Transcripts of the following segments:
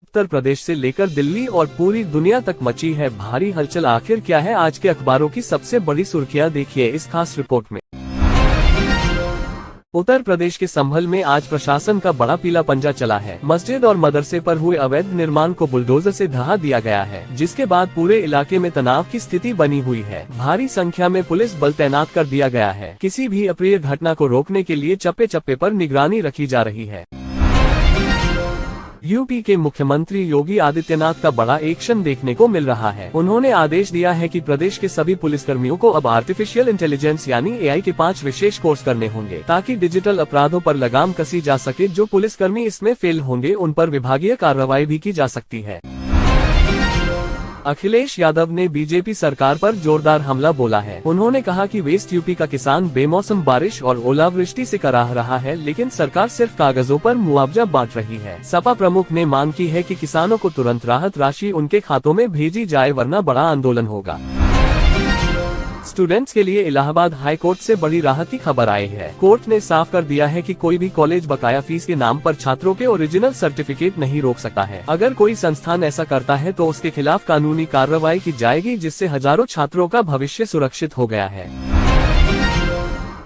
उत्तर प्रदेश से लेकर दिल्ली और पूरी दुनिया तक मची है भारी हलचल। आखिर क्या है आज के अखबारों की सबसे बड़ी सुर्खियां, देखिए इस खास रिपोर्ट में। उत्तर प्रदेश के संभल में आज प्रशासन का बड़ा पीला पंजा चला है। मस्जिद और मदरसे पर हुए अवैध निर्माण को बुलडोजर से ढहा दिया गया है, जिसके बाद पूरे इलाके में तनाव की स्थिति बनी हुई है। भारी संख्या में पुलिस बल तैनात कर दिया गया है। किसी भी अप्रिय घटना को रोकने के लिए चप्पे चप्पे पर निगरानी रखी जा रही है। यूपी के मुख्यमंत्री योगी आदित्यनाथ का बड़ा एक्शन देखने को मिल रहा है। उन्होंने आदेश दिया है कि प्रदेश के सभी पुलिसकर्मियों को अब आर्टिफिशियल इंटेलिजेंस यानी एआई के 5 विशेष कोर्स करने होंगे, ताकि डिजिटल अपराधों पर लगाम कसी जा सके। जो पुलिसकर्मी इसमें फेल होंगे उन पर विभागीय कार्रवाई भी की जा सकती है। अखिलेश यादव ने बीजेपी सरकार पर जोरदार हमला बोला है। उन्होंने कहा कि वेस्ट यूपी का किसान बेमौसम बारिश और ओलावृष्टि से कराह रहा है, लेकिन सरकार सिर्फ कागजों पर मुआवजा बांट रही है। सपा प्रमुख ने मांग की है कि किसानों को तुरंत राहत राशि उनके खातों में भेजी जाए, वरना बड़ा आंदोलन होगा। स्टूडेंट्स के लिए इलाहाबाद हाई कोर्ट से बड़ी राहत की खबर आई है। कोर्ट ने साफ कर दिया है कि कोई भी कॉलेज बकाया फीस के नाम पर छात्रों के ओरिजिनल सर्टिफिकेट नहीं रोक सकता है। अगर कोई संस्थान ऐसा करता है तो उसके खिलाफ कानूनी कार्रवाई की जाएगी, जिससे हजारों छात्रों का भविष्य सुरक्षित हो गया है।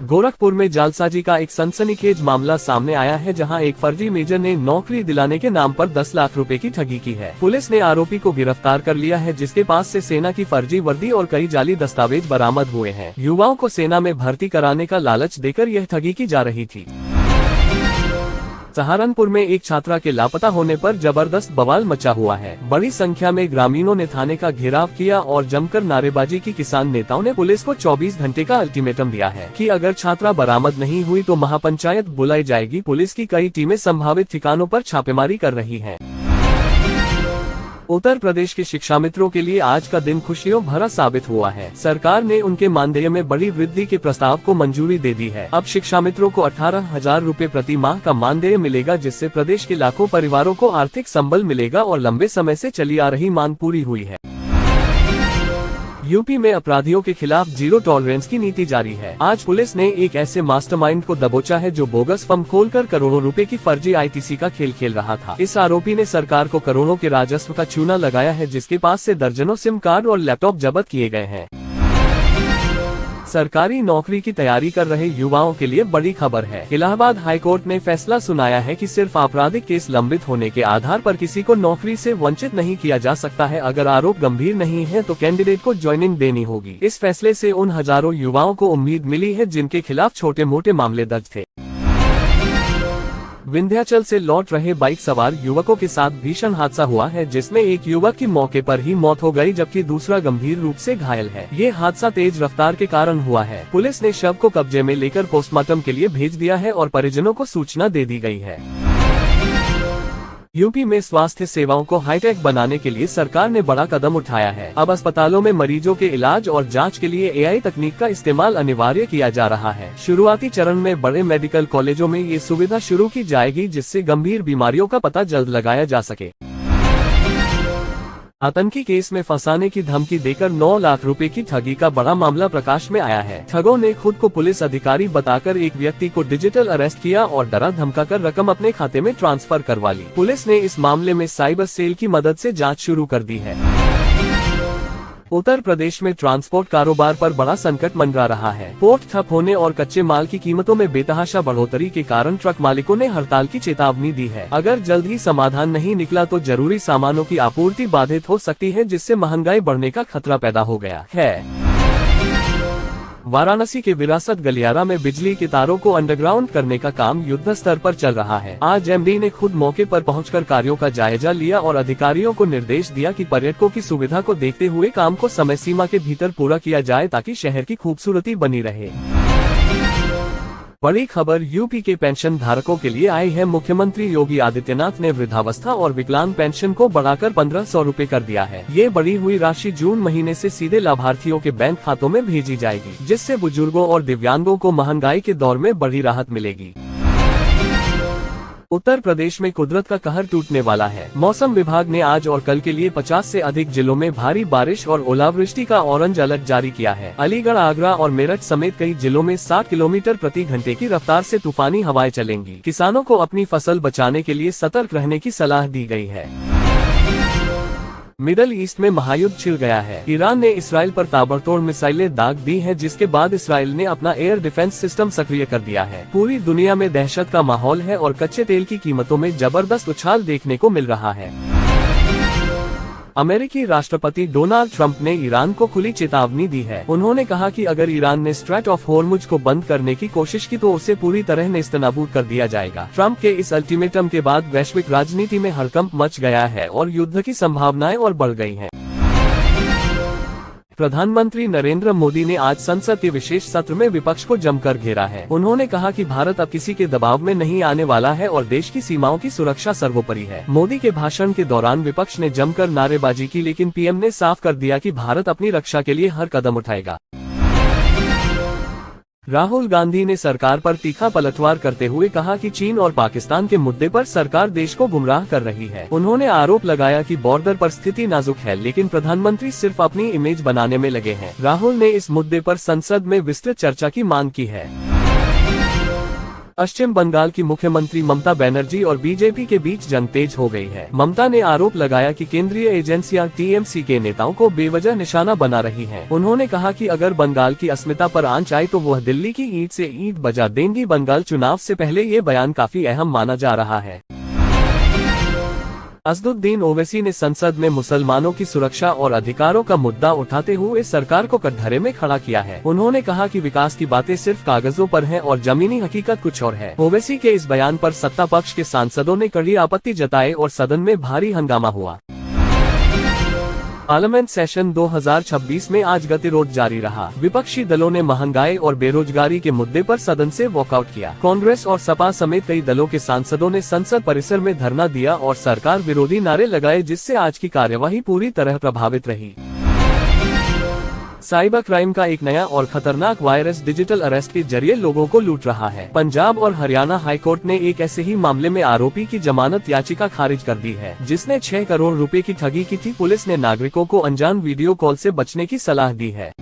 गोरखपुर में जालसाजी का एक सनसनीखेज मामला सामने आया है, जहां एक फर्जी मेजर ने नौकरी दिलाने के नाम पर 10 लाख रुपए की ठगी की है। पुलिस ने आरोपी को गिरफ्तार कर लिया है, जिसके पास से सेना की फर्जी वर्दी और कई जाली दस्तावेज बरामद हुए हैं। युवाओं को सेना में भर्ती कराने का लालच देकर यह ठगी की जा रही थी। सहारनपुर में एक छात्रा के लापता होने पर जबरदस्त बवाल मचा हुआ है। बड़ी संख्या में ग्रामीणों ने थाने का घेराव किया और जमकर नारेबाजी की। किसान नेताओं ने पुलिस को 24 घंटे का अल्टीमेटम दिया है कि अगर छात्रा बरामद नहीं हुई तो महापंचायत बुलाई जाएगी। पुलिस की कई टीमें संभावित ठिकानों पर छापेमारी कर रही हैं। उत्तर प्रदेश के शिक्षा मित्रों के लिए आज का दिन खुशियों भरा साबित हुआ है। सरकार ने उनके मानदेय में बड़ी वृद्धि के प्रस्ताव को मंजूरी दे दी है। अब शिक्षा मित्रों को 18,000 रुपए प्रति माह का मानदेय मिलेगा, जिससे प्रदेश के लाखों परिवारों को आर्थिक संबल मिलेगा और लंबे समय से चली आ रही मांग पूरी हुई है। यूपी में अपराधियों के खिलाफ जीरो टॉलरेंस की नीति जारी है। आज पुलिस ने एक ऐसे मास्टरमाइंड को दबोचा है जो बोगस फर्म खोलकर करोड़ों रुपए की फर्जी आईटीसी का खेल खेल रहा था। इस आरोपी ने सरकार को करोड़ों के राजस्व का चूना लगाया है, जिसके पास से दर्जनों सिम कार्ड और लैपटॉप जब्त किए गए हैं। सरकारी नौकरी की तैयारी कर रहे युवाओं के लिए बड़ी खबर है। इलाहाबाद हाई कोर्ट ने फैसला सुनाया है कि सिर्फ आपराधिक केस लंबित होने के आधार पर किसी को नौकरी से वंचित नहीं किया जा सकता है। अगर आरोप गंभीर नहीं है तो कैंडिडेट को ज्वाइनिंग देनी होगी। इस फैसले से उन हजारों युवाओं को उम्मीद मिली है जिनके खिलाफ छोटे मोटे मामले दर्ज थे। विंध्याचल से लौट रहे बाइक सवार युवकों के साथ भीषण हादसा हुआ है, जिसमें एक युवक की मौके पर ही मौत हो गई, जबकि दूसरा गंभीर रूप से घायल है। ये हादसा तेज रफ्तार के कारण हुआ है। पुलिस ने शव को कब्जे में लेकर पोस्टमार्टम के लिए भेज दिया है और परिजनों को सूचना दे दी गई है। यूपी में स्वास्थ्य सेवाओं को हाईटेक बनाने के लिए सरकार ने बड़ा कदम उठाया है। अब अस्पतालों में मरीजों के इलाज और जांच के लिए एआई तकनीक का इस्तेमाल अनिवार्य किया जा रहा है। शुरुआती चरण में बड़े मेडिकल कॉलेजों में ये सुविधा शुरू की जाएगी, जिससे गंभीर बीमारियों का पता जल्द लगाया जा सके। आतंकी केस में फंसाने की धमकी देकर 9 लाख रुपए की ठगी का बड़ा मामला प्रकाश में आया है। ठगों ने खुद को पुलिस अधिकारी बताकर एक व्यक्ति को डिजिटल अरेस्ट किया और डरा धमकाकर रकम अपने खाते में ट्रांसफर करवा ली। पुलिस ने इस मामले में साइबर सेल की मदद से जांच शुरू कर दी है। उत्तर प्रदेश में ट्रांसपोर्ट कारोबार पर बड़ा संकट मंडरा रहा है। पोर्ट ठप होने और कच्चे माल की कीमतों में बेतहाशा बढ़ोतरी के कारण ट्रक मालिकों ने हड़ताल की चेतावनी दी है। अगर जल्द ही समाधान नहीं निकला तो जरूरी सामानों की आपूर्ति बाधित हो सकती है, जिससे महंगाई बढ़ने का खतरा पैदा हो गया है। वाराणसी के विरासत गलियारा में बिजली के तारों को अंडरग्राउंड करने का काम युद्ध स्तर पर चल रहा है। आज एमडी ने खुद मौके पर पहुंचकर कार्यों का जायजा लिया और अधिकारियों को निर्देश दिया कि पर्यटकों की सुविधा को देखते हुए काम को समय सीमा के भीतर पूरा किया जाए, ताकि शहर की खूबसूरती बनी रहे। बड़ी खबर यूपी के पेंशन धारकों के लिए आई है। मुख्यमंत्री योगी आदित्यनाथ ने वृद्धावस्था और विकलांग पेंशन को बढ़ाकर 1500 रुपए कर दिया है। ये बढ़ी हुई राशि जून महीने से सीधे लाभार्थियों के बैंक खातों में भेजी जाएगी, जिससे बुजुर्गों और दिव्यांगों को महंगाई के दौर में बड़ी राहत मिलेगी। उत्तर प्रदेश में कुदरत का कहर टूटने वाला है। मौसम विभाग ने आज और कल के लिए 50 से अधिक जिलों में भारी बारिश और ओलावृष्टि का ऑरेंज अलर्ट जारी किया है। अलीगढ़, आगरा और मेरठ समेत कई जिलों में 60 किलोमीटर प्रति घंटे की रफ्तार से तूफानी हवाएं चलेंगी। किसानों को अपनी फसल बचाने के लिए सतर्क रहने की सलाह दी गई है। मिडल ईस्ट में महायुद्ध छिड़ गया है। ईरान ने इसराइल पर ताबड़तोड़ मिसाइलें दाग दी हैं, जिसके बाद इसराइल ने अपना एयर डिफेंस सिस्टम सक्रिय कर दिया है। पूरी दुनिया में दहशत का माहौल है और कच्चे तेल की कीमतों में जबरदस्त उछाल देखने को मिल रहा है। अमेरिकी राष्ट्रपति डोनाल्ड ट्रंप ने ईरान को खुली चेतावनी दी है। उन्होंने कहा कि अगर ईरान ने स्ट्रैट ऑफ होर्मुज को बंद करने की कोशिश की तो उसे पूरी तरह नेस्तनाबूद कर दिया जाएगा। ट्रंप के इस अल्टीमेटम के बाद वैश्विक राजनीति में हड़कंप मच गया है और युद्ध की संभावनाएं और बढ़ गई हैं। प्रधानमंत्री नरेंद्र मोदी ने आज संसद के विशेष सत्र में विपक्ष को जमकर घेरा है। उन्होंने कहा कि भारत अब किसी के दबाव में नहीं आने वाला है और देश की सीमाओं की सुरक्षा सर्वोपरि है। मोदी के भाषण के दौरान विपक्ष ने जमकर नारेबाजी की, लेकिन पीएम ने साफ कर दिया कि भारत अपनी रक्षा के लिए हर कदम उठाएगा। राहुल गांधी ने सरकार पर तीखा पलटवार करते हुए कहा कि चीन और पाकिस्तान के मुद्दे पर सरकार देश को गुमराह कर रही है। उन्होंने आरोप लगाया कि बॉर्डर पर स्थिति नाजुक है, लेकिन प्रधानमंत्री सिर्फ अपनी इमेज बनाने में लगे हैं। राहुल ने इस मुद्दे पर संसद में विस्तृत चर्चा की मांग की है। पश्चिम बंगाल की मुख्यमंत्री ममता बनर्जी और बीजेपी के बीच जंग तेज हो गई है। ममता ने आरोप लगाया कि केंद्रीय एजेंसियां टीएमसी के नेताओं को बेवजह निशाना बना रही हैं। उन्होंने कहा कि अगर बंगाल की अस्मिता पर आंच आए तो वह दिल्ली की ईंट से ईंट बजा देंगी। बंगाल चुनाव से पहले ये बयान काफी अहम माना जा रहा है। असदुद्दीन ओवैसी ने संसद में मुसलमानों की सुरक्षा और अधिकारों का मुद्दा उठाते हुए सरकार को कटघरे में खड़ा किया है। उन्होंने कहा कि विकास की बातें सिर्फ कागजों पर हैं और जमीनी हकीकत कुछ और है। ओवैसी के इस बयान पर सत्ता पक्ष के सांसदों ने कड़ी आपत्ति जताई और सदन में भारी हंगामा हुआ। पार्लियामेंट सेशन 2026 में आज गतिरोध जारी रहा। विपक्षी दलों ने महंगाई और बेरोजगारी के मुद्दे पर सदन से वॉकआउट किया। कांग्रेस और सपा समेत कई दलों के सांसदों ने संसद परिसर में धरना दिया और सरकार विरोधी नारे लगाए, जिससे आज की कार्यवाही पूरी तरह प्रभावित रही। साइबर क्राइम का एक नया और खतरनाक वायरस डिजिटल अरेस्ट के जरिए लोगों को लूट रहा है। पंजाब और हरियाणा हाईकोर्ट ने एक ऐसे ही मामले में आरोपी की जमानत याचिका खारिज कर दी है, जिसने 6 करोड़ रुपए की ठगी की थी। पुलिस ने नागरिकों को अनजान वीडियो कॉल से बचने की सलाह दी है।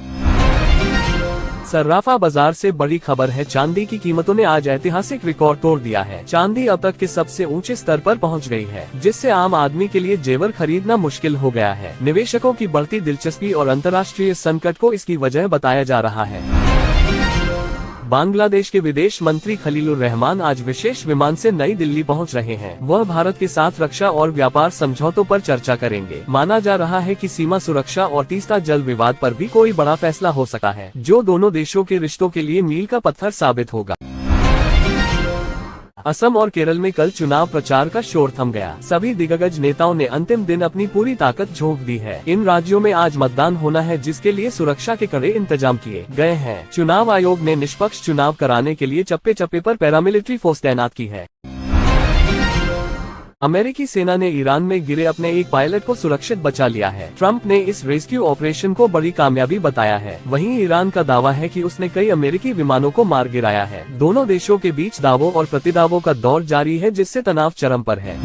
सर्राफा बाजार से बड़ी खबर है। चांदी की कीमतों ने आज ऐतिहासिक रिकॉर्ड तोड़ दिया है। चांदी अब तक के सबसे ऊंचे स्तर पर पहुंच गई है, जिससे आम आदमी के लिए जेवर खरीदना मुश्किल हो गया है। निवेशकों की बढ़ती दिलचस्पी और अंतर्राष्ट्रीय संकट को इसकी वजह बताया जा रहा है। बांग्लादेश के विदेश मंत्री खलीलुर रहमान आज विशेष विमान से नई दिल्ली पहुंच रहे हैं। वह भारत के साथ रक्षा और व्यापार समझौतों पर चर्चा करेंगे। माना जा रहा है कि सीमा सुरक्षा और तीस्ता जल विवाद पर भी कोई बड़ा फैसला हो सकता है, जो दोनों देशों के रिश्तों के लिए मील का पत्थर साबित होगा। असम और केरल में कल चुनाव प्रचार का शोर थम गया। सभी दिग्गज नेताओं ने अंतिम दिन अपनी पूरी ताकत झोंक दी है। इन राज्यों में आज मतदान होना है, जिसके लिए सुरक्षा के कड़े इंतजाम किए गए हैं। चुनाव आयोग ने निष्पक्ष चुनाव कराने के लिए चप्पे चप्पे पर पैरामिलिट्री फोर्स तैनात की है। अमेरिकी सेना ने ईरान में गिरे अपने एक पायलट को सुरक्षित बचा लिया है। ट्रंप ने इस रेस्क्यू ऑपरेशन को बड़ी कामयाबी बताया है। वहीं ईरान का दावा है कि उसने कई अमेरिकी विमानों को मार गिराया है। दोनों देशों के बीच दावों और प्रतिदावों का दौर जारी है, जिससे तनाव चरम पर है।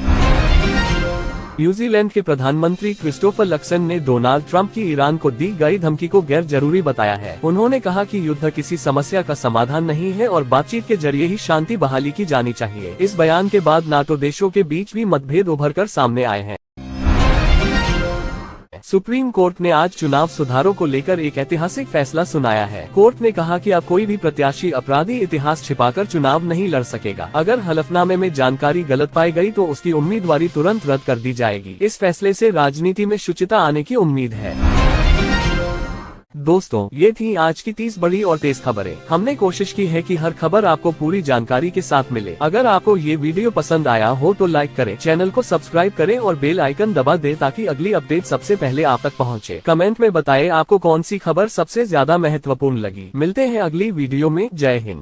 न्यूजीलैंड के प्रधानमंत्री क्रिस्टोफर लक्सन ने डोनाल्ड ट्रंप की ईरान को दी गई धमकी को गैर जरूरी बताया है। उन्होंने कहा कि युद्ध किसी समस्या का समाधान नहीं है और बातचीत के जरिए ही शांति बहाली की जानी चाहिए। इस बयान के बाद नाटो देशों के बीच भी मतभेद उभरकर सामने आए हैं। सुप्रीम कोर्ट ने आज चुनाव सुधारों को लेकर एक ऐतिहासिक फैसला सुनाया है। कोर्ट ने कहा कि अब कोई भी प्रत्याशी अपराधी इतिहास छिपाकर चुनाव नहीं लड़ सकेगा। अगर हलफनामे में जानकारी गलत पाई गई तो उसकी उम्मीदवारी तुरंत रद्द कर दी जाएगी। इस फैसले से राजनीति में शुचिता आने की उम्मीद है। दोस्तों, ये थी आज की 30 बड़ी और तेज खबरें। हमने कोशिश की है कि हर खबर आपको पूरी जानकारी के साथ मिले। अगर आपको ये वीडियो पसंद आया हो तो लाइक करें, चैनल को सब्सक्राइब करें और बेल आइकन दबा दें ताकि अगली अपडेट सबसे पहले आप तक पहुंचे। कमेंट में बताएं आपको कौन सी खबर सबसे ज्यादा महत्वपूर्ण लगी। मिलते हैं अगली वीडियो में। जय हिंद।